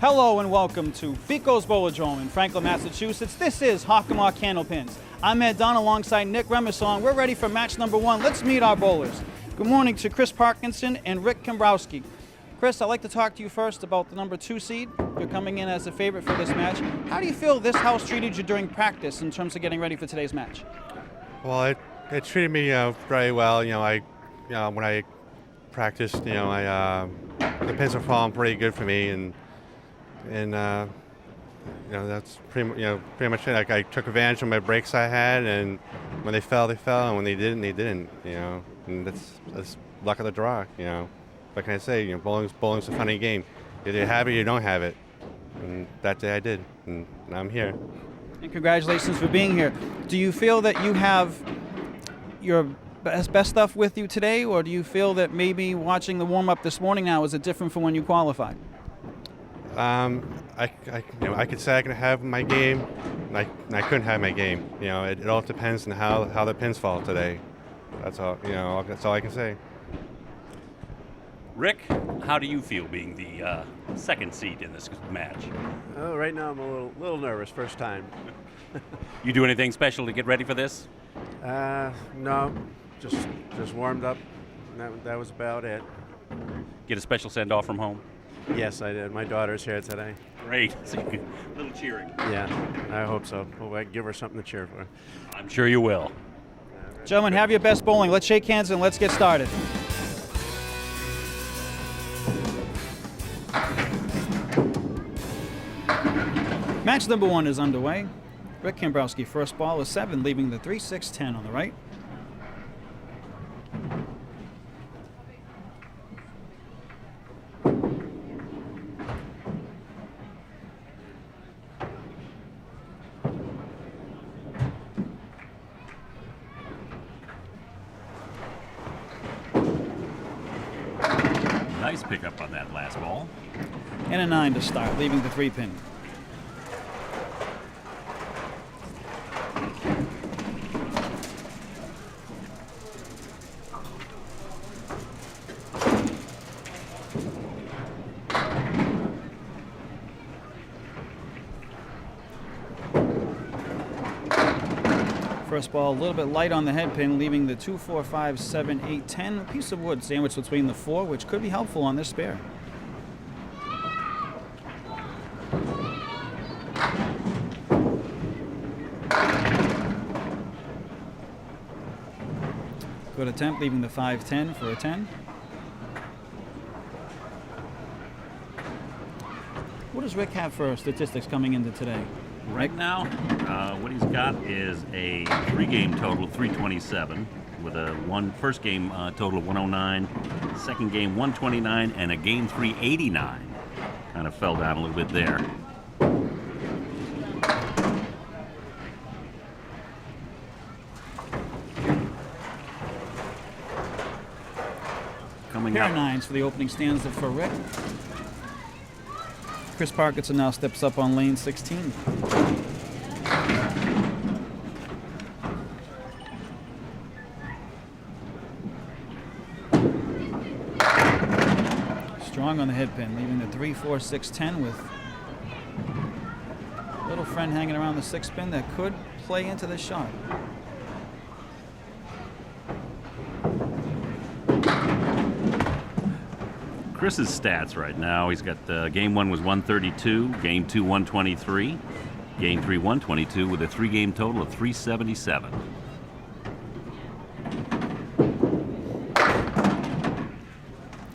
Hello and welcome to Ficco's Bowladrome in Franklin, Massachusetts. This is Hockomock Candlepins. I'm Ed Dunn alongside Nick Remisson. We're ready for match number one. Let's meet our bowlers. Good morning to Chris Parkinson and Rick Kamrowski. Chris, I'd like to talk to you first about the number 2 seed. You're coming in as a favorite for this match. How do you feel this house treated you during practice in terms of getting ready for today's match? Well, it treated me very well. When I practiced, the pins were falling pretty good for me, and that's pretty much it. Like, I took advantage of my breaks I had, and when they fell, and when they didn't, they didn't. And that's luck of the draw. What can I say? Bowling's a funny game. Either you have it or you don't have it. And that day I did, and now I'm here. And congratulations for being here. Do you feel that you have your best stuff with you today, or do you feel that maybe watching the warm-up this morning now is it different from when you qualified? I could say I can have my game, and I couldn't have my game. It all depends on how the pins fall today. That's all. That's all I can say. Rick, how do you feel being the second seed in this match? Oh, right now I'm a little nervous. First time. You do anything special to get ready for this? No, just warmed up. That was about it. Get a special send-off from home? Yes, I did. My daughter's here today. Great. So a little cheering. Yeah, I hope so. Hope I can give her something to cheer for. I'm sure you will. Gentlemen, have your best bowling. Let's shake hands and let's get started. Match number one is underway. Rick Kamrowski, first ball is 7, leaving the 3-6-10 on the right. Nice pickup on that last ball. And a 9 to start, leaving the 3-pin. First ball a little bit light on the head pin, leaving the 2, 4, 5, 7, 8, 10. A piece of wood sandwiched between the 4, which could be helpful on this spare. Good attempt, leaving the 5-10 for a 10. What does Rick have for statistics coming into today? Right now, what he's got is a 3-game total of 327 with a first game total of 109, second game 129, and a game 389. Kind of fell down a little bit there. Coming Pair up. of 9s for the opening stanza for Rick. Chris Parkinson now steps up on lane 16. Strong on the head pin, leaving the 3, 4, 6, 10 with little friend hanging around the 6 pin that could play into this shot. Chris's stats right now, he's got game 1 was 132, game 2 123, game 3 122 with a 3-game total of 377.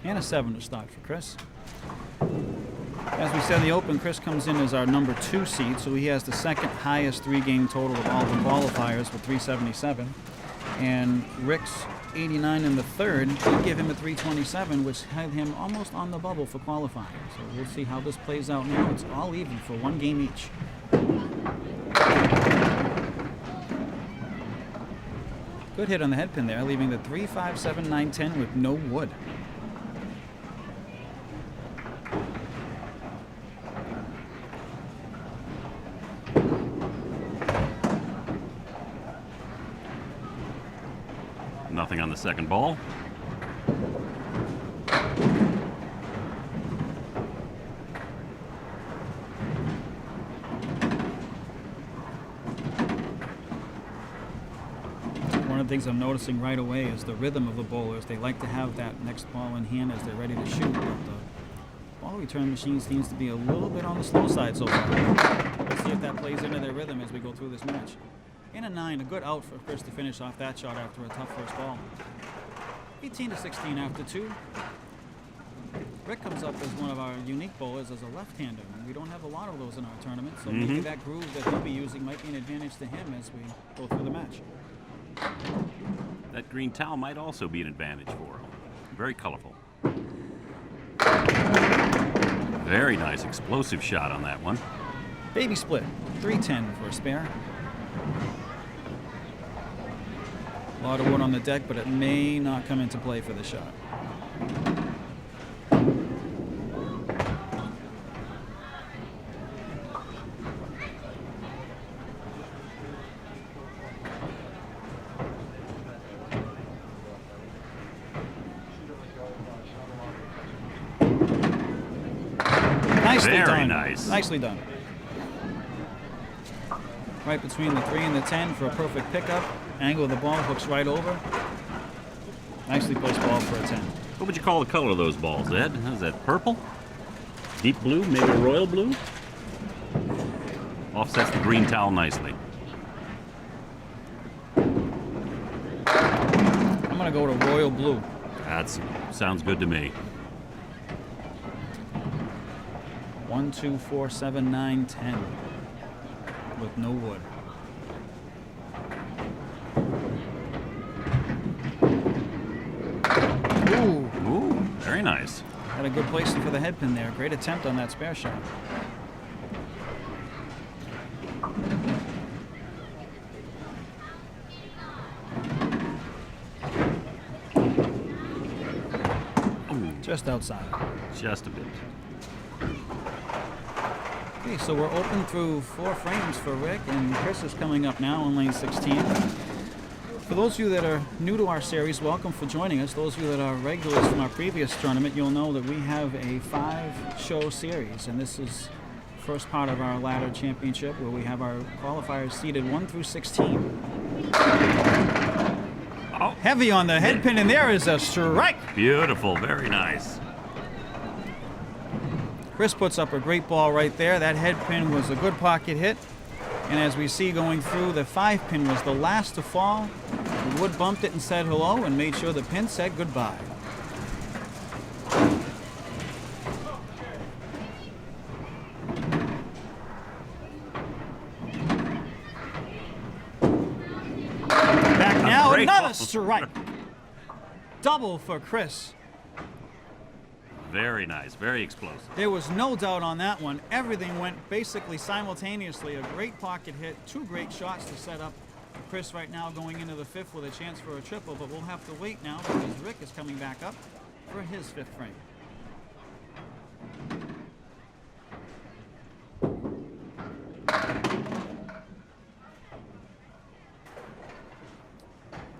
And a 7 to start for Chris. As we said in the open, Chris comes in as our number 2 seed, so he has the second highest 3-game total of all the qualifiers with 377. And Rick's 89 in the third did give him a 327, which had him almost on the bubble for qualifying. So we'll see how this plays out now. It's all even for 1 game each. Good hit on the head pin there, leaving the 3, 5, 7, 9, 10 with no wood. Nothing on the second ball. One of the things I'm noticing right away is the rhythm of the bowlers. They like to have that next ball in hand as they're ready to shoot. But the ball return machine seems to be a little bit on the slow side so far. Let's see if that plays into their rhythm as we go through this match. In a 9, a good out for Chris to finish off that shot after a tough first ball. 18-16 after 2. Rick comes up as one of our unique bowlers as a left-hander, and we don't have a lot of those in our tournament, so maybe that groove that he'll be using might be an advantage to him as we go through the match. That green towel might also be an advantage for him. Very colorful. Very nice explosive shot on that one. Baby split, 310 for a spare. A lot of wood on the deck, but it may not come into play for the shot. Nicely Very done. nice. Nicely done. Right between the 3 and the 10 for a perfect pickup. Angle of the ball hooks right over. Nicely placed ball for a 10. What would you call the color of those balls, Ed? Is that purple? Deep blue? Maybe a royal blue? Offsets the green towel nicely. I'm going to go to royal blue. That sounds good to me. 1, 2, 4, 7, 9, 10. With no wood. Ooh, very nice. Had a good placement for the head pin there. Great attempt on that spare shot. Ooh, Just outside. just a bit. Okay, so we're open through 4 frames for Rick, and Chris is coming up now on lane 16. For those of you that are new to our series, welcome for joining us. Those of you that are regulars from our previous tournament, you'll know that we have a 5-show series, and this is the first part of our ladder championship where we have our qualifiers seeded 1 through 16. Oh, Heavy on the head pin, and there is a strike. beautiful, very nice. Chris puts up a great ball right there. That head pin was a good pocket hit. And as we see going through, the 5 pin was the last to fall. The wood bumped it and said hello and made sure the pin said goodbye. Back now, Great another ball. strike. Double for Chris. Very nice, very explosive. There was no doubt on that one. Everything went basically simultaneously. A great pocket hit, 2 great shots to set up Chris right now going into the 5th with a chance for a triple, but we'll have to wait now because Rick is coming back up for his 5th frame.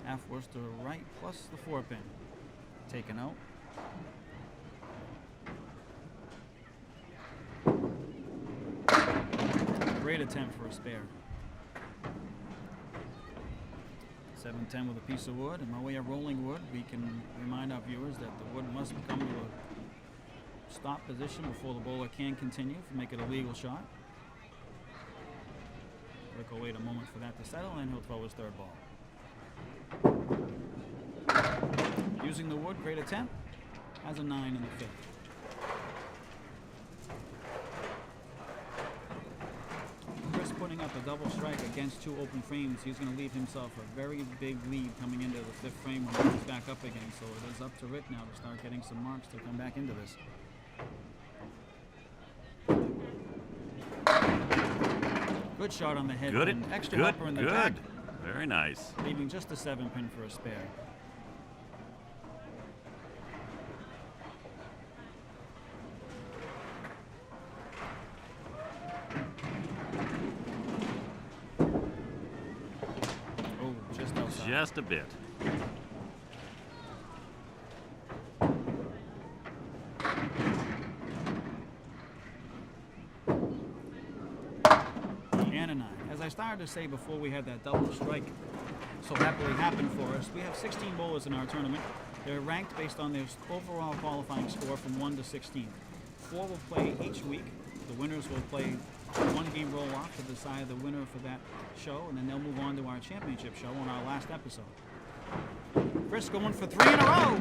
Half Worcester right plus the 4 pin. Taken out. Great attempt for a spare. 7-10 with a piece of wood, and by way of rolling wood, we can remind our viewers that the wood must come to a stop position before the bowler can continue to make it a legal shot. Rick will wait a moment for that to settle, and he'll throw his 3rd ball. Using the wood, great attempt. Has a 9 in the 5th. Putting up a double strike against 2 open frames, he's going to leave himself a very big lead coming into the 5th frame when he comes back up again. So it is up to Rick now to start getting some marks to come back into this. Good shot on the head. Good, and extra good, helper in the good. back, Very nice. leaving just a 7 pin for a spare. Just a bit. And a 9. As I started to say before we had that double strike, so happily happened for us. We have 16 bowlers in our tournament. They're ranked based on their overall qualifying score from 1 to 16. 4 will play each week. The winners will play one game roll-off to decide the winner for that show, and then they'll move on to our championship show on our last episode. Chris going for 3 in a row.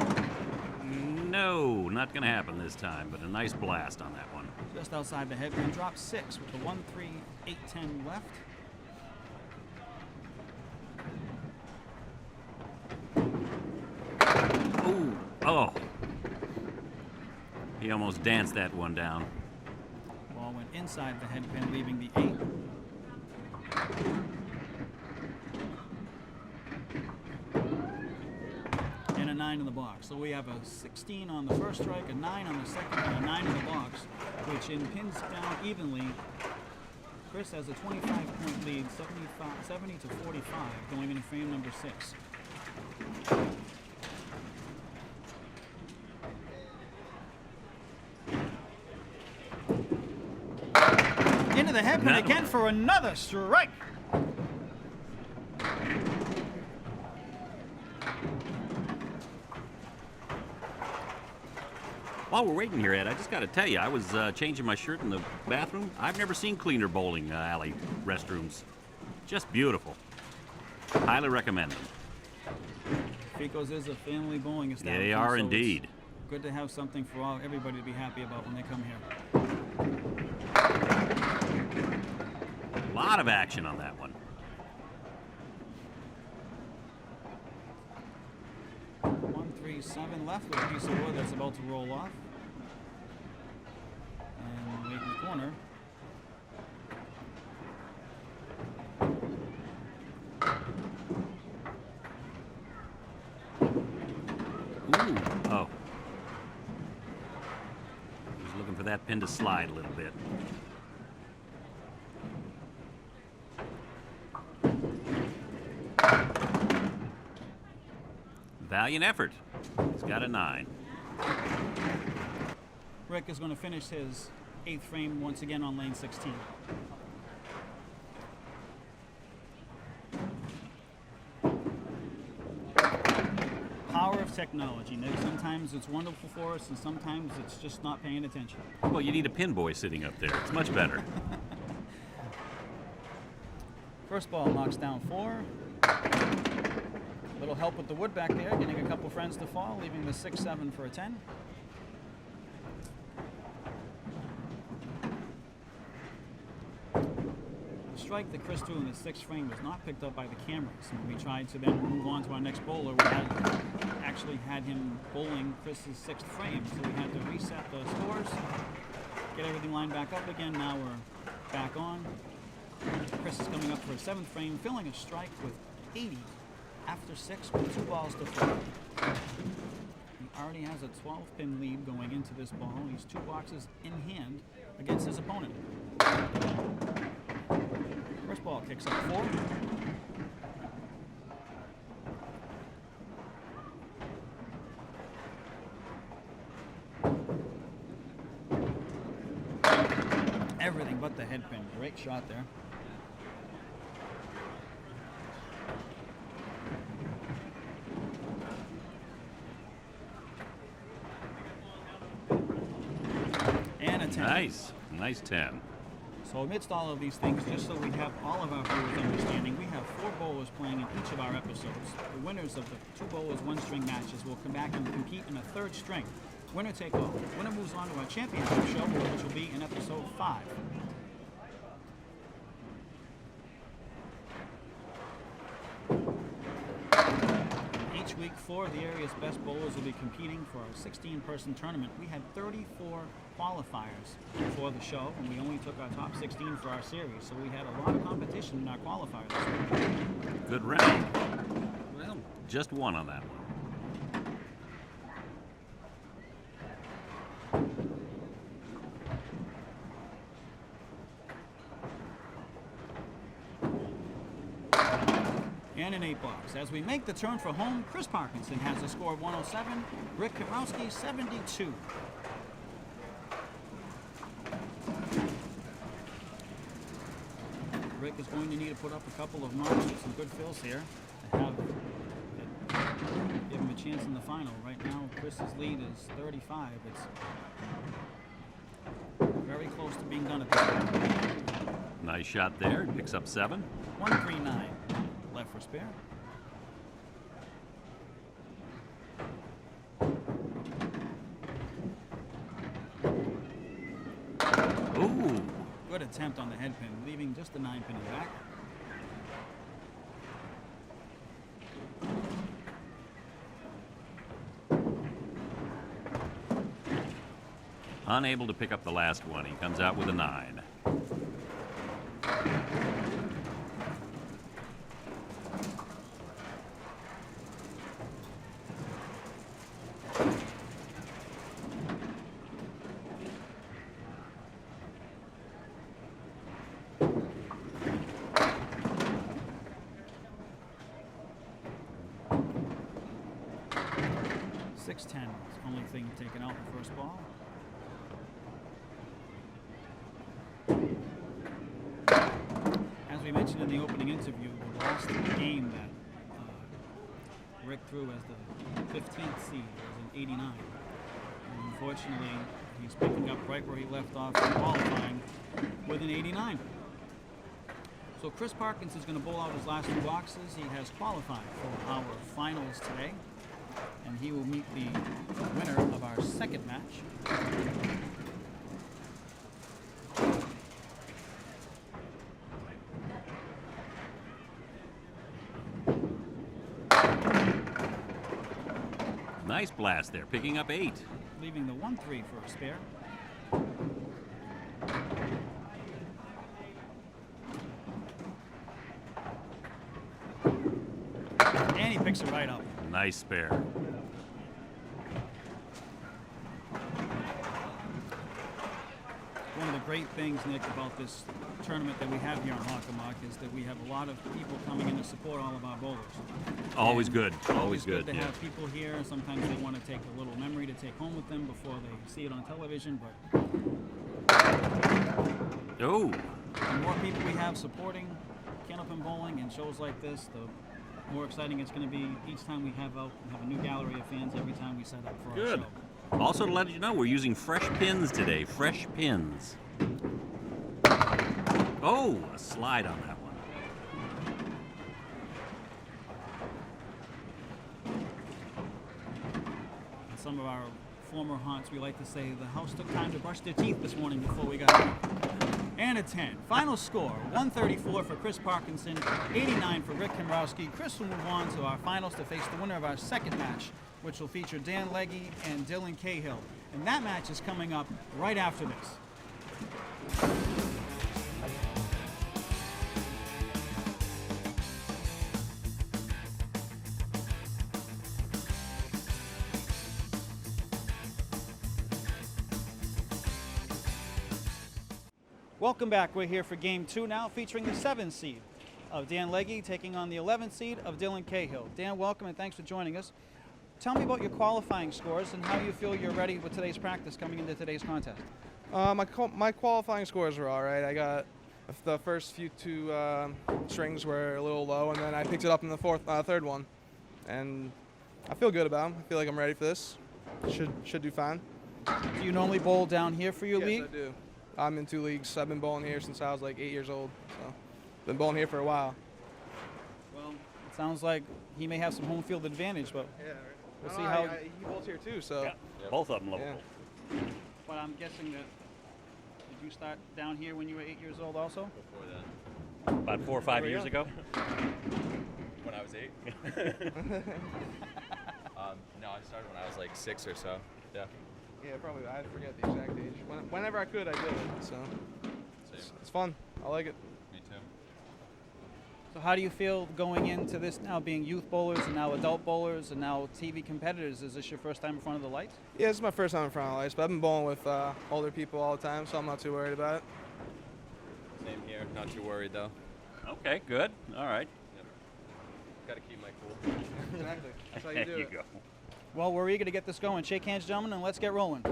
No, not going to happen this time, but a nice blast on that one. Just outside the headwind, drop 6 with the 1, 3, 8, 10 left. Ooh, oh. He almost danced that one down. Ball went inside the headpin, leaving the 8. And a 9 in the box. So we have a 16 on the first strike, a 9 on the second, and a 9 in the box, which in pins down evenly. Chris has a 25-point lead, 70 to 45, going into frame number 6. Into the headpin again for another strike. While we're waiting here, Ed, I just got to tell you, I was changing my shirt in the bathroom. I've never seen cleaner bowling alley restrooms. Just beautiful. Highly recommend them. Ficco's is a family bowling establishment. They are so indeed. It's good to have something for everybody to be happy about when they come here. A lot of action on that one. 1, 3, 7 left with a piece of wood that's about to roll off. And wait in the corner. Ooh, oh. He was looking for that pin to slide a little bit. Valiant effort. He's got a 9. Rick is going to finish his 8th frame once again on lane 16. Power of technology, Nick. Sometimes it's wonderful for us, and sometimes it's just not paying attention. Well, you need a pin boy sitting up there. It's much better. First ball knocks down 4. Little help with the wood back there, getting a couple friends to fall, leaving the 6-7 for a 10. The strike that Chris threw in the 6th frame was not picked up by the cameras. And we tried to then move on to our next bowler. We actually had him bowling Chris's 6th frame, so we had to reset the scores, get everything lined back up again. Now we're back on. Chris is coming up for a 7th frame, filling a strike with 80. After 6 with 2 balls to throw. He already has a 12-pin lead going into this ball. He's 2 boxes in hand against his opponent. First ball kicks up 4. Everything but the head pin. Great shot there. Nice 10. So amidst all of these things, just so we have all of our viewers understanding, we have 4 bowlers playing in each of our episodes. The winners of the 2 bowlers 1-string matches will come back and compete in a 3rd string. Winner take all. Winner moves on to our championship show, which will be in episode 5. Each week, 4 of the area's best bowlers will be competing for our 16-person tournament. We had 34 qualifiers for the show, and we only took our top 16 for our series, so we had a lot of competition in our qualifiers this week. Good round. Well, just 1 on that one. And an 8 box. As we make the turn for home, Chris Parkinson has a score of 107, Rick Kamrowski 72. Rick is going to need to put up a couple of marks with some good fills here to have chance in the final. Right now, Chris's lead is 35. It's very close to being done at this point. Nice shot there. Picks up 7. 139 left for spare. Ooh. Good attempt on the head pin, leaving just the 9 pin in the back. Unable to pick up the last one. He comes out with a 9. .610 is the only thing taken out in the first ball. As we mentioned in the opening interview, the last game that Rick threw as the 15th seed was in '89. And unfortunately, he's picking up right where he left off in qualifying with an 89. So Chris Parkinson is going to bowl out his last 2 boxes. He has qualified for our finals today, and he will meet the winner of our second match. Nice blast there, picking up 8. Leaving the 1-3 for a spare. And he picks it right up. Nice spare. One of the great things, Nick, about this tournament that we have here on Hockomock is that we have a lot of people coming in to support all of our bowlers. Always And good. Always good. to Yeah. have people here. Sometimes they want to take a little memory to take home with them before they see it on television. But Oh, the more people we have supporting candlepin bowling and shows like this, the more exciting it's going to be each time we have a new gallery of fans every time we set up for good. our show. Also to let you know, we're using fresh pins today. Fresh pins. Oh, a slide on that one. In some of our former haunts, we like to say the house took time to brush their teeth this morning before we got here. And a 10. Final score, 134 for Chris Parkinson, 89 for Rick Kamrowski. Chris will move on to our finals to face the winner of our second match, which will feature Dan Legge and Dylan Cahill. And that match is coming up right after this. Welcome back. We're here for game 2 now, featuring the 7th seed of Dan Legge taking on the 11th seed of Dylan Cahill. Dan, welcome and thanks for joining us. Tell me about your qualifying scores and how you feel you're ready with today's practice coming into today's contest. My qualifying scores were all right. I got the first few 2 strings were a little low, and then I picked it up in the third one, and I feel good about them. I feel like I'm ready for this. Should do fine. Do you normally bowl down here for your league? Yes, I do. I'm in 2 leagues. I've been bowling here since I was like 8 years old, so been bowling here for a while. Well, it sounds like he may have some home field advantage, but Yeah, we'll see how. he bowls here too, so Yeah. Both of them lovable. yeah. But I'm guessing that. Did you start down here when you were 8 years old also? Before that, About 4 or 5 years ago. when I was 8. No, I started when I was like 6 or so. Yeah. Yeah, probably. I forget the exact age. Whenever I could, I did it. So it's fun. I like it. Me too. So how do you feel going into this now, being youth bowlers and now adult bowlers and now TV competitors? Is this your first time in front of the lights? Yeah, this is my first time in front of lights, but I've been bowling with older people all the time, so I'm not too worried about it. Same here. Not too worried though. Okay, good. All right. Yep. Got to keep my cool. Exactly. That's how you There do you it. go. Well, we're eager to get this going. Shake hands, gentlemen, and let's get rolling.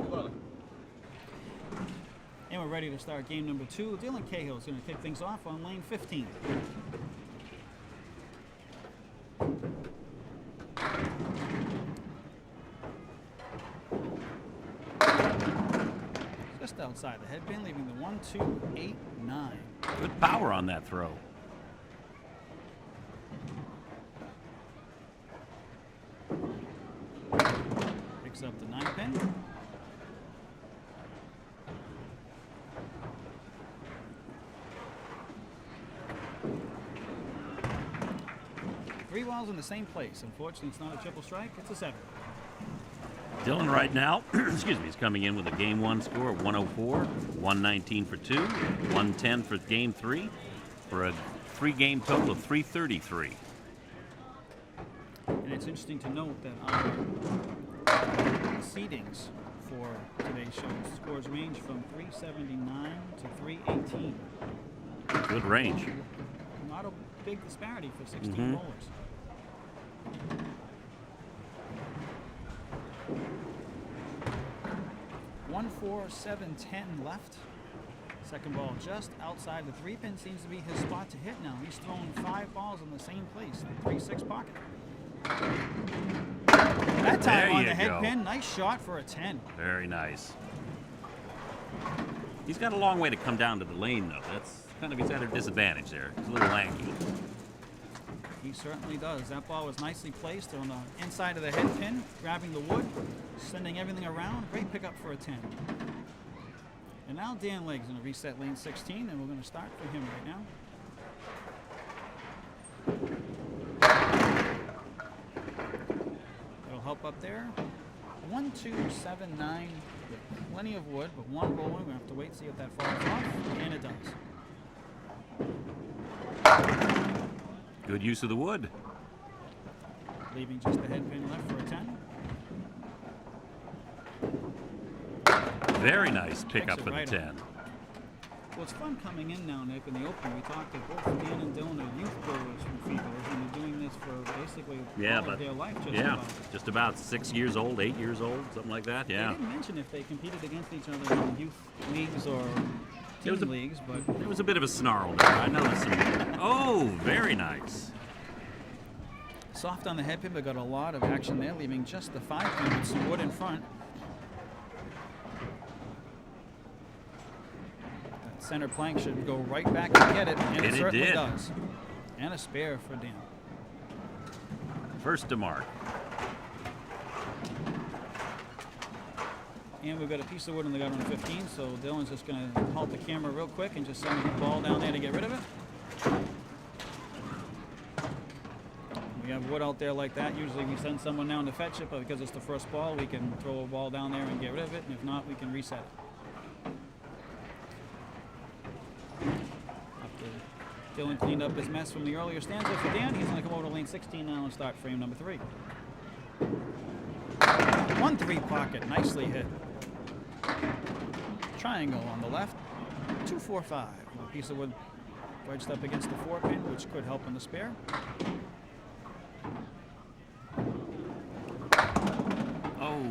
And we're ready to start game number 2. Dylan Cahill is going to kick things off on lane 15. just outside the head pin, leaving the 1, 2, 8, 9. Good power on that throw. Picks up the 9 pin. Three balls in the same place. Unfortunately, it's not a triple strike. It's a 7. Dylan right now, excuse me, is coming in with a game 1 score of 104, 119 for 2, 110 for game 3, for a 3-game total of 333. And it's interesting to note that our seedings for today's show scores range from 379 to 318. Good range. Not a big disparity for 16 bowlers. One, 4, 7, 10 left. Second ball just outside the 3 pin seems to be his spot to hit now. He's thrown 5 balls in the same place, the 3-6 pocket. That time There on you the head go. pin, nice shot for a 10. Very nice. He's got a long way to come down to the lane, though. That's kind of his other disadvantage there. He's a little lanky. He certainly does. That ball was nicely placed on the inside of the head pin, grabbing the wood, sending everything around. Great pickup for a 10. And now Dan Legge's going to reset lane 16, and we're going to start for him right now. That'll help up there. 1, 2, 7, 9. With plenty of wood, but one rolling. We're going to have to wait to see if that falls off, and it does. Good use of the wood. Leaving just the head pin left for a 10. Very nice pickup it for the right 10. Well, it's fun coming in now, Nick, in the open. We talked to both Dan and Dylan are youth bowlers from Ficco, and they're doing this for basically all of their life. Just about 6 years old, 8 years old, something like that. Yeah. They didn't mention if they competed against each other in youth leagues or team leagues, but There was a bit of a snarl there. I noticed some. Oh, very nice. soft on the head pin, but got a lot of action there, leaving just the 5 pin with some wood in front. Center plank should go right back and get it, and it certainly did. does. And a spare for Dan. First to mark. And we've got a piece of wood in the gut on 15, so Dylan's just going to halt the camera real quick and just send the ball down there to get rid of it. We have wood out there like that. Usually we send someone down to fetch it, but because it's the first ball, we can throw a ball down there and get rid of it, and if not, we can reset it. Dylan cleaned up his mess from the earlier stanza for Dan. He's going to come over to lane 16 now and start frame number 3. 1-3 pocket, nicely hit. Triangle on the left, 2-4-5. A piece of wood wedged up against the 4 pin, which could help in the spare. Oh.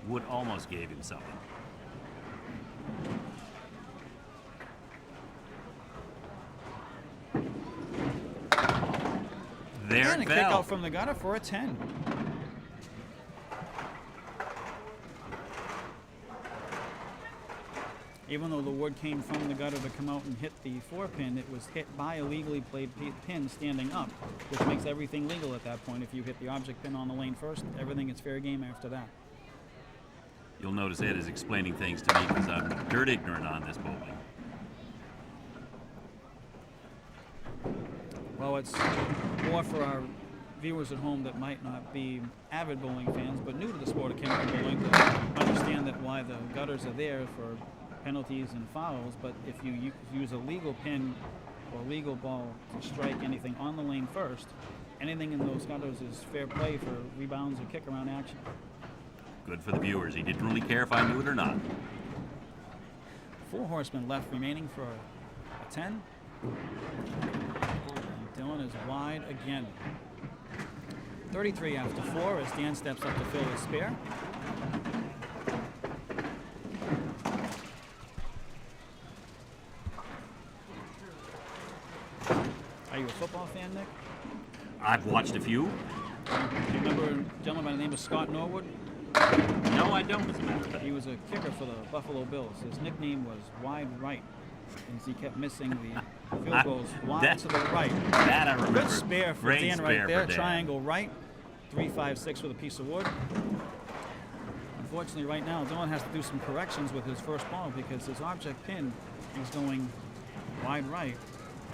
Wood almost gave him something. There And a it kick fell. out from the gutter for a 10. Even though the wood came from the gutter to come out and hit the 4 pin, it was hit by a legally played pin standing up, which makes everything legal at that point. If you hit the object pin on the lane first, everything is fair game after that. You'll notice Ed is explaining things to me because I'm dirt ignorant on this bowling. Well, it's more for our viewers at home that might not be avid bowling fans, but new to the sport of chemical bowling, to understand that why the gutters are there for penalties and fouls, but if you use a legal pin or legal ball to strike anything on the lane first, anything in those gutters is fair play for rebounds or kick around action. Good for the viewers. He didn't really care if I knew it or not. 4 horsemen left remaining for a 10. Dylan is wide again. 33 after 4 as Dan steps up to fill his spare. Are you a football fan, Nick? I've watched a few. Do you remember a gentleman by the name of Scott Norwood? No, I don't, as a matter of fact. He was a kicker for the Buffalo Bills. His nickname was Wide Right, as he kept missing the field goals wide to the right. That I remember. Good spare for Great Dan spare right there. for Dan. Triangle right. 3-5-6 with a piece of wood. Unfortunately, right now, Dylan has to do some corrections with his first ball because his object pin is going wide right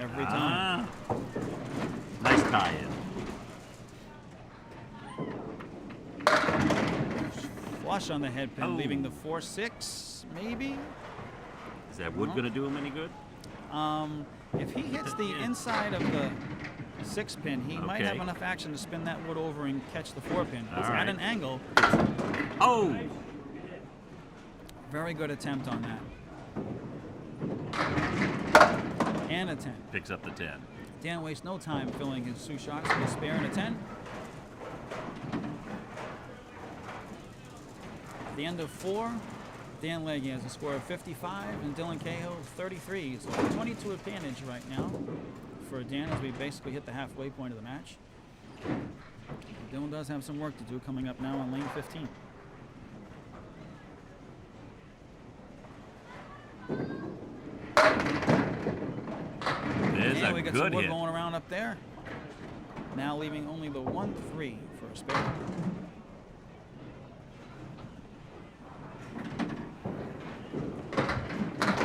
every time. Nice tie in. Flush on the head pin, Oh. leaving the 4-6, maybe? Is that wood going to do him any good? If he hits the inside of the 6 pin, he might have Okay. enough action to spin that wood over and catch the 4 pin. It's All at right. an angle. Oh! Very good attempt on that. And a 10. Picks up the 10. Dan wastes no time filling his 2 shots with a spare and a 10. At the end of 4, Dan Legge has a score of 55 and Dylan Cahill 33. So a 22 advantage right now for Dan as we basically hit the halfway point of the match. Dylan does have some work to do coming up now on lane 15. There's And a we got good some wood hit. going around up there. Now leaving only the 1-3 for a spare.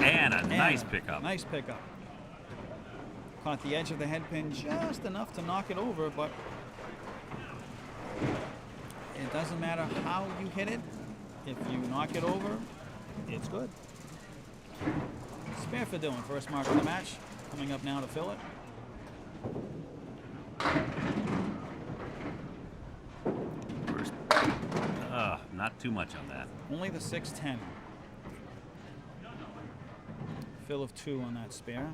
And a And nice pickup. Nice pickup. Caught the edge of the head pin just enough to knock it over, but it doesn't matter how you hit it. If you knock it over, it's good. Spare for Dylan, first mark of the match. Coming up now to fill it. First. Not too much on that. Only the 6-10. Fill of 2 on that spare.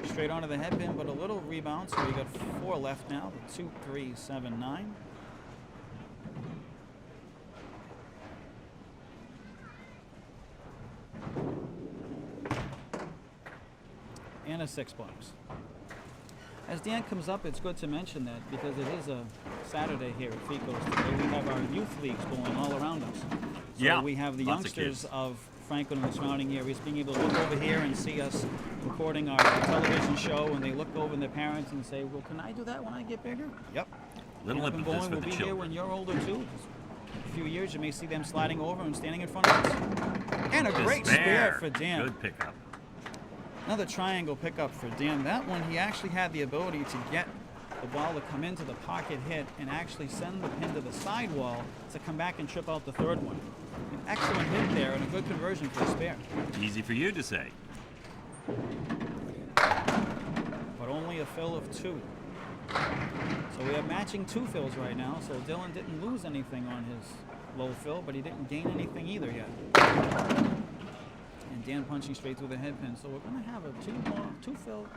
Straight onto the head pin, but a little rebound, so we got 4 left now. 2, 3, 7, 9. And a 6 bucks. As Dan comes up, it's good to mention that because it is a Saturday here at Ficco's today, we have our youth leagues going all around us. So Yeah, we have the lots of youngsters kids. of Franklin and the surrounding areas being able to look over here and see us recording our television show, and they look over and their parents and say, well, can I do that when I get bigger? Yep. Little Up and impetus going, for we'll the be here children. when you're older too. A few years, you may see them sliding over and standing in front of us. And a great spare for Dan. Good pickup. Another triangle pickup for Dan. That one, he actually had the ability to get the ball to come into the pocket hit and actually send the pin to the sidewall to come back and trip out the 3rd one. An excellent hit there and a good conversion for a spare. Easy for you to say. But only a fill of 2. So we have matching 2 fills right now, so Dylan didn't lose anything on his low fill, but he didn't gain anything either yet. And Dan punching straight through the head pin. So we're going to have a 2 fill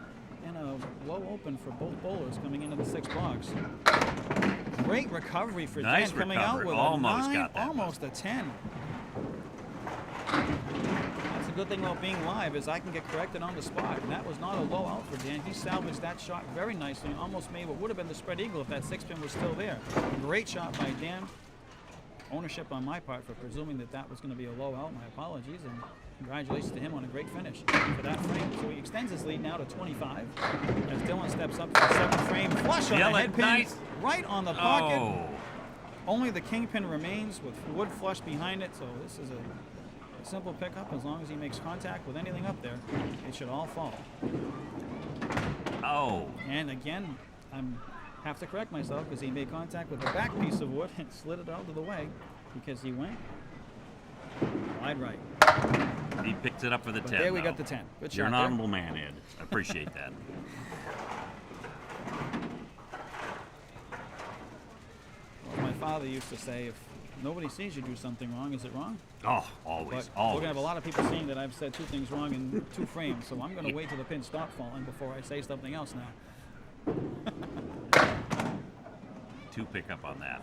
and a low open for both bowlers coming into the 6 box. Great recovery for Nice Dan coming out recovery. with Almost a 9, got that almost a 10. That's the good thing about being live is I can get corrected on the spot. And that was not a low out for Dan. He salvaged that shot very nicely and almost made what would have been the spread eagle if that 6 pin was still there. Great shot by Dan. Ownership on my part for presuming that that was going to be a low out. My apologies, and congratulations to him on a great finish for that frame. So he extends his lead now to 25 as Dylan steps up for the 7th frame. Flush on the head pin, nice. right on the pocket. Oh. Only the kingpin remains with wood flush behind it, so this is a simple pickup. As long as he makes contact with anything up there, it should all fall. Oh. And again, have to correct myself because he made contact with the back piece of wood and slid it out of the way because he went wide right. He picked it up for the But 10. there we though. got the 10. Good You're shot an there. honorable man, Ed. I appreciate that. Well, my father used to say, if nobody sees you do something wrong, is it wrong? Oh, always, But we're always. going to have a lot of people seeing that I've said 2 things wrong in 2 frames, so I'm going to wait till the pins stop falling before I say something else now. 2 pickup on that.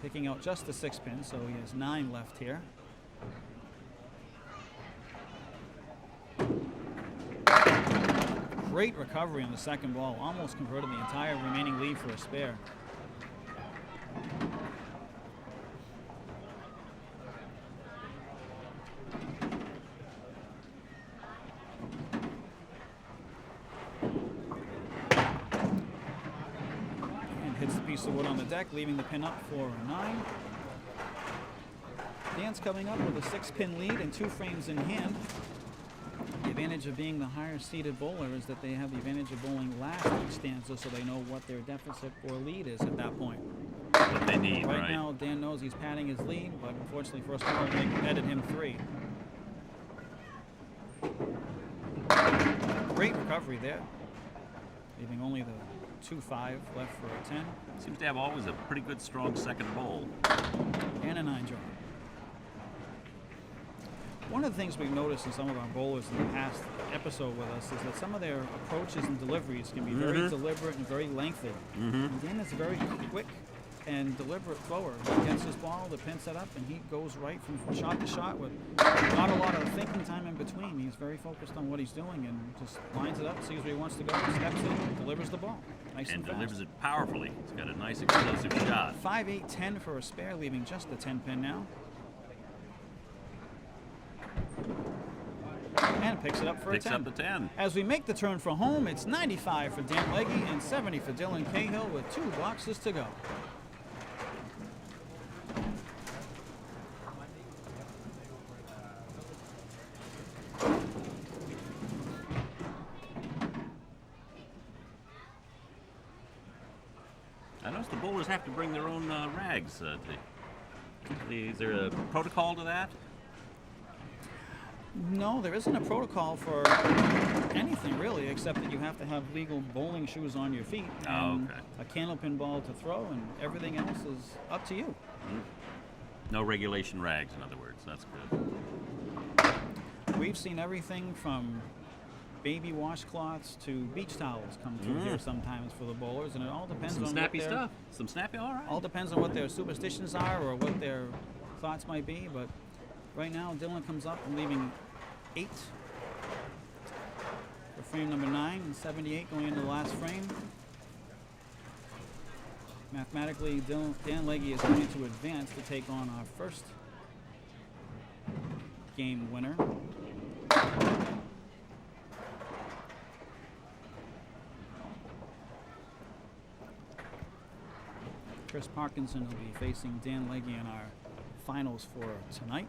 Picking out just the 6 pin, so he has 9 left here. Great recovery on the second ball. Almost converted the entire remaining lead for a spare. And hits the piece of wood on the deck, leaving the pin up for a 9. Dan's coming up with a 6-pin lead and 2 frames in hand. The advantage of being the higher seeded bowler is that they have the advantage of bowling last each stanza, so they know what their deficit or lead is at that point. What they need, right? Right now, Dan knows he's padding his lead, but unfortunately, first of all, they netted him 3. Great recovery there, leaving only the 2-5 left for a 10. Seems to have always a pretty good, strong second bowl. And a 9 draw. One of the things we've noticed in some of our bowlers in the past episode with us is that some of their approaches and deliveries can be very deliberate and very lengthy. And Dan is a very quick and deliberate thrower. He gets his ball, the pin set up, and he goes right from shot to shot with not a lot of thinking time in between. He's very focused on what he's doing and just lines it up, sees where he wants to go, steps in, delivers the ball. Nice and fast. Delivers it powerfully. He's got a nice explosive shot. 5-8-10 for a spare, leaving just the 10 pin now. And picks it up for a 10. Picks up the 10. As we make the turn for home, it's 95 for Dan Legge and 70 for Dylan Cahill with 2 boxes to go. I noticed the bowlers have to bring their own rags. Is there a protocol to that? No, there isn't a protocol for anything really, except that you have to have legal bowling shoes on your feet and a candlepin ball to throw, and everything else is up to you. No regulation rags, in other words. That's good. We've seen everything from baby washcloths to beach towels come through here sometimes for the bowlers, and it all depends Some on snappy what their, stuff. Some snappy, all right. all depends on what their superstitions are or what their thoughts might be. But right now, Dylan comes up and leaving 8 for frame number 9 and 78 going into the last frame. Mathematically, Dan Legge is going to advance to take on our first game winner. Chris Parkinson will be facing Dan Legge in our finals for tonight.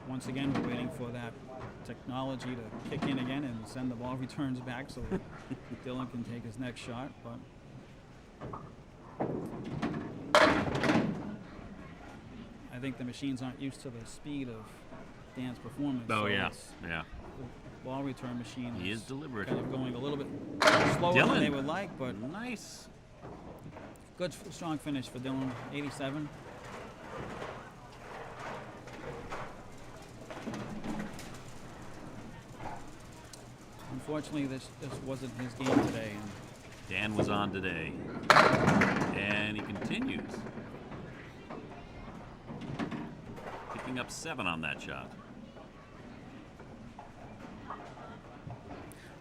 Once again, we're waiting for that technology to kick in again and send the ball returns back so that Dylan can take his next shot. But I think the machines aren't used to the speed of Dan's performance. Oh, so yeah. it's- Yeah. The ball return machine He is deliberate. kind of going a little bit slower Dylan. than they would like, but Nice. good, strong finish for Dylan, 87. Unfortunately, this wasn't his game today. And Dan was on today. And he continues. Picking up 7 on that shot.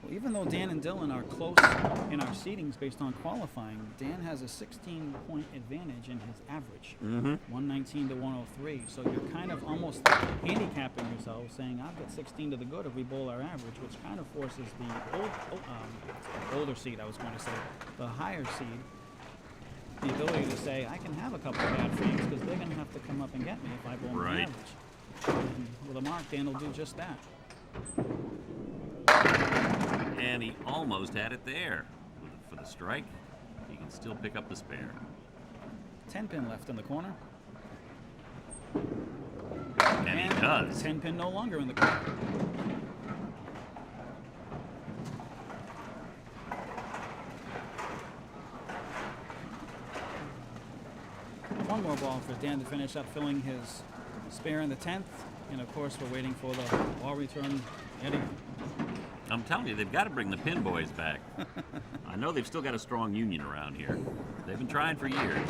well, even though Dan and Dylan are close in our seedings based on qualifying, Dan has a 16-point advantage in his average, 119 to 103. So you're kind of almost handicapping yourself, saying I've got 16 to the good if we bowl our average, which kind of forces the older seed, I was going to say, the higher seed, the ability to say I can have a couple of bad frames because they're going to have to come up and get me if I bowl my Right. average. And with a mark, Dan will do just that. And he almost had it there. For the strike, he can still pick up the spare. 10 pin left in the corner. And he does. 10 pin no longer in the corner. One more ball for Dan to finish up filling his spare in the 10th. And of course, we're waiting for the ball return. Eddie. I'm telling you, they've got to bring the pin boys back. I know they've still got a strong union around here. They've been trying for years.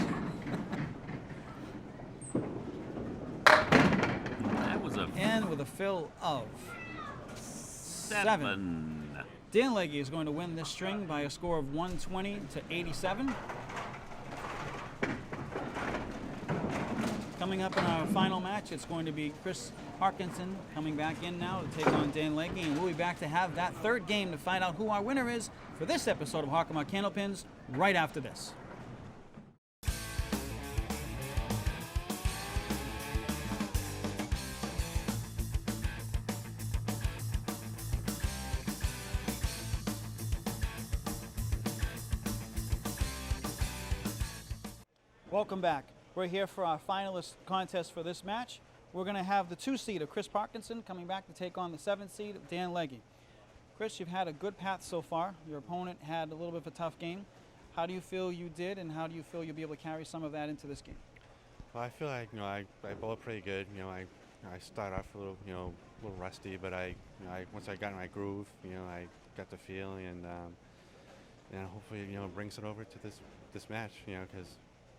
That was a And with a fill of 7. Dan Legge is going to win this string by a score of 120 to 87. Coming up in our final match, it's going to be Chris Parkinson coming back in now to take on Dan Legge, and we'll be back to have that third game to find out who our winner is for this episode of Hockomock Candlepins right after this. Welcome back. We're here for our finalist contest for this match. We're going to have the 2 seed of Chris Parkinson coming back to take on the 7 seed of Dan Legge. Chris, you've had a good path so far. Your opponent had a little bit of a tough game. How do you feel you did, and how do you feel you'll be able to carry some of that into this game? Well, I feel like I bowled pretty good. I started off a little little rusty, but once I got in my groove, I got the feeling, and hopefully brings it over to this match, because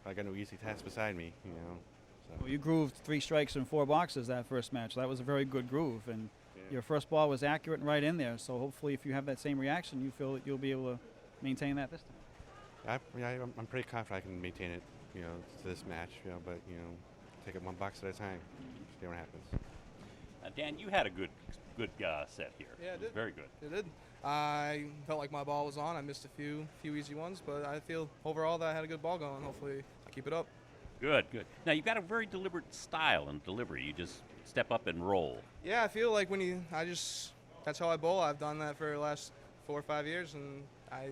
I got no easy task beside me, So. Well, you grooved 3 strikes and 4 boxes that first match. That was a very good groove, and your first ball was accurate and right in there. So hopefully, if you have that same reaction, you feel that you'll be able to maintain that this time. I'm pretty confident I can maintain it, to this match, but take it 1 box at a time, see what happens. Dan, you had a good set here. Yeah, it did. Very good. It did. I felt like my ball was on. I missed a few easy ones, but I feel overall that I had a good ball going. Hopefully, I keep it up. Good. Now, you've got a very deliberate style and delivery. You just step up and roll. Yeah, I feel like that's how I bowl. I've done that for the last 4 or 5 years, and I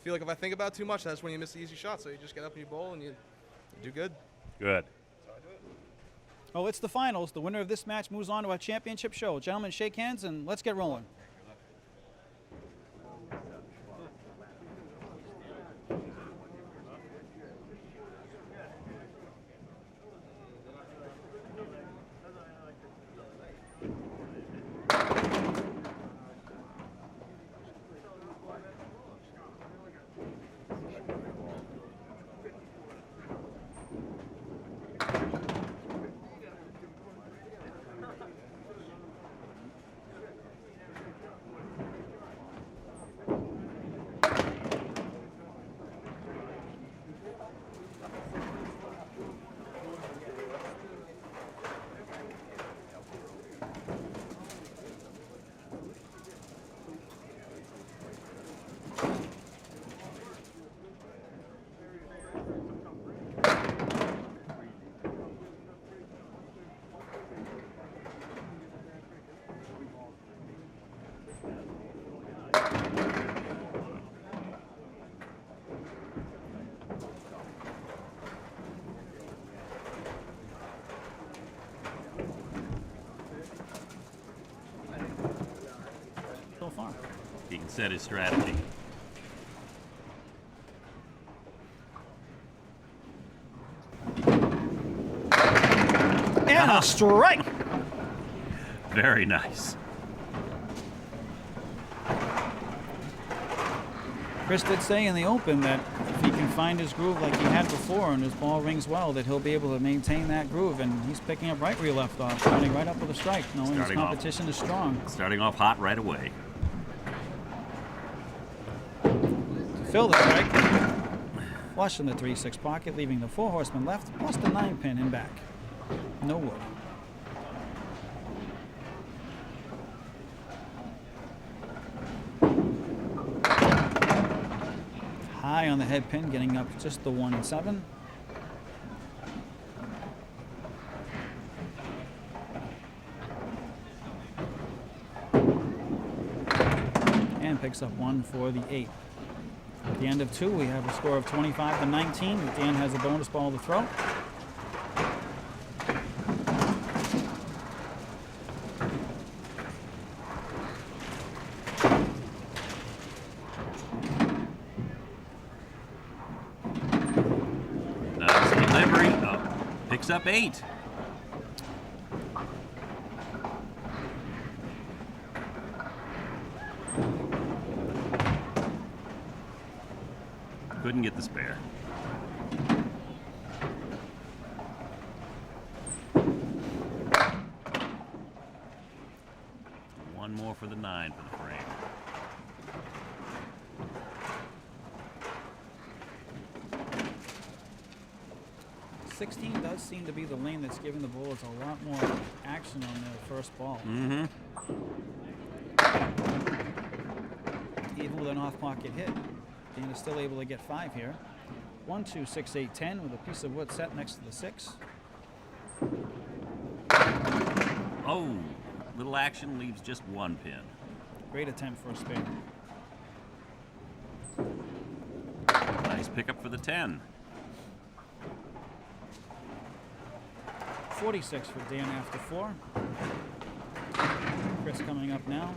feel like if I think about it too much, that's when you miss the easy shot. So you just get up and you bowl, and you do good. Good. Oh, it's the finals. The winner of this match moves on to our championship show. Gentlemen, shake hands, and let's get rolling. So far. He can set his strategy. And a strike! Very nice. Chris did say in the open that if he can find his groove like he had before and his ball rings well, that he'll be able to maintain that groove, and he's picking up right where he left off, starting right up with a strike, knowing his competition is strong. Starting off hot right away. To fill the strike, flush in the 3-6 pocket, leaving the 4 horseman left, plus the 9-pin in back. No wood. High on the head pin, getting up just the 1 and 7. And picks up 1 for the 8. At the end of 2, we have a score of 25 to 19. Dan has a bonus ball to throw. Nice delivery. Oh, picks up 8. Couldn't get the spare. One more for the 9 for the frame. '16 does seem to be the lane that's giving the bowlers a lot more action on their first ball. Mm-hmm. Even with an off-pocket hit, Dan is still able to get 5 here. 1, 2, 6, 8, 10 with a piece of wood set next to the 6. Oh, little action leaves just 1 pin. Great attempt for a spare. Nice pickup for the 10. 46 for Dan after 4. Chris coming up now.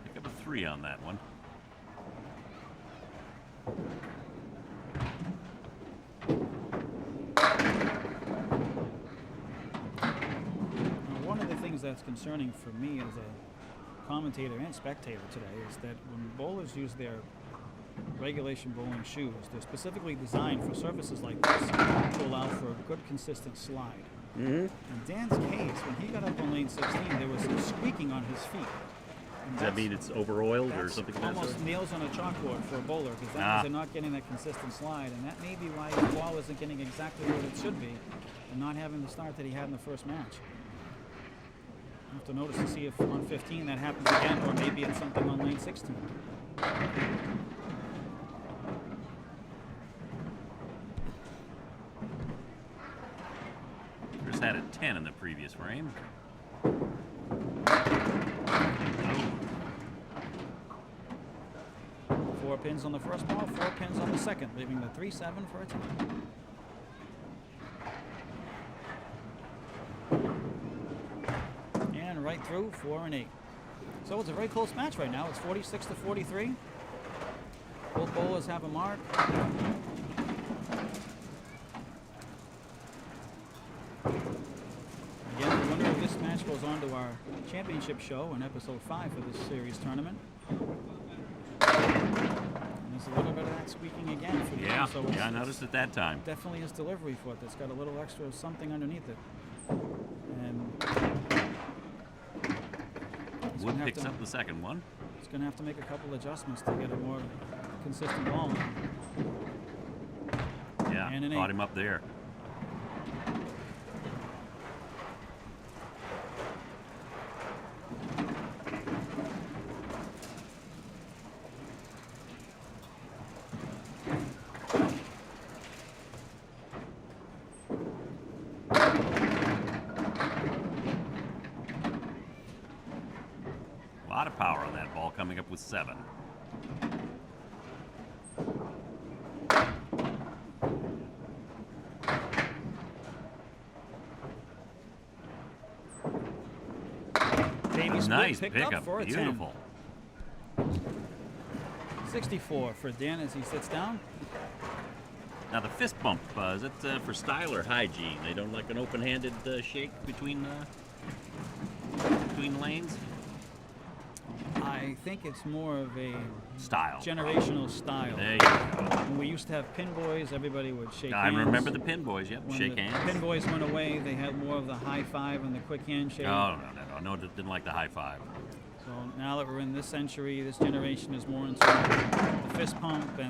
Pick up a 3 on that one. One of the things that's concerning for me as a commentator and spectator today is that when bowlers use their regulation bowling shoes, they're specifically designed for surfaces like this to allow for a good consistent slide. In Dan's case, when he got up on lane 16, there was some squeaking on his feet. And Does that mean it's over-oiled or something like that? almost nails on a chalkboard for a bowler, because that means they're not getting that consistent slide, and that may be why the ball isn't getting exactly what it should be, and not having the start that he had in the first match. I have to notice to see if on 15 that happens again, or maybe it's something on lane 16. Chris had a 10 in the previous frame. 4 pins on the first ball, 4 pins on the second, leaving the 3-7 for a 10. And right through, 4 and 8. So it's a very close match right now. It's 46 to 43. Both bowlers have a mark. Again, the winner of this match goes on to our championship show in episode 5 for this series tournament. And there's a little bit of that squeaking again for the Yeah, so I noticed at that time. definitely his delivery foot that's got a little extra something underneath it. And he's Wood gonna have picks to- up the second one. He's going to have to make a couple adjustments to get a more consistent ball. Yeah, And an caught 8. him up there. A lot of power on that ball, coming up with 7. Davey's Nice picked pickup, up for a 10. beautiful. 64 for Dan as he sits down. Now the fist bump, is that for style or hygiene? They don't like an open-handed shake between lanes? I think it's more of a Style. generational style. There you go. When we used to have pin boys, everybody would shake I hands. remember the pin boys, yep, When shake the hands. pin boys went away, they had more of the high five and the quick handshake. No, didn't like the high five. So now that we're in this century, this generation is more into the fist pump and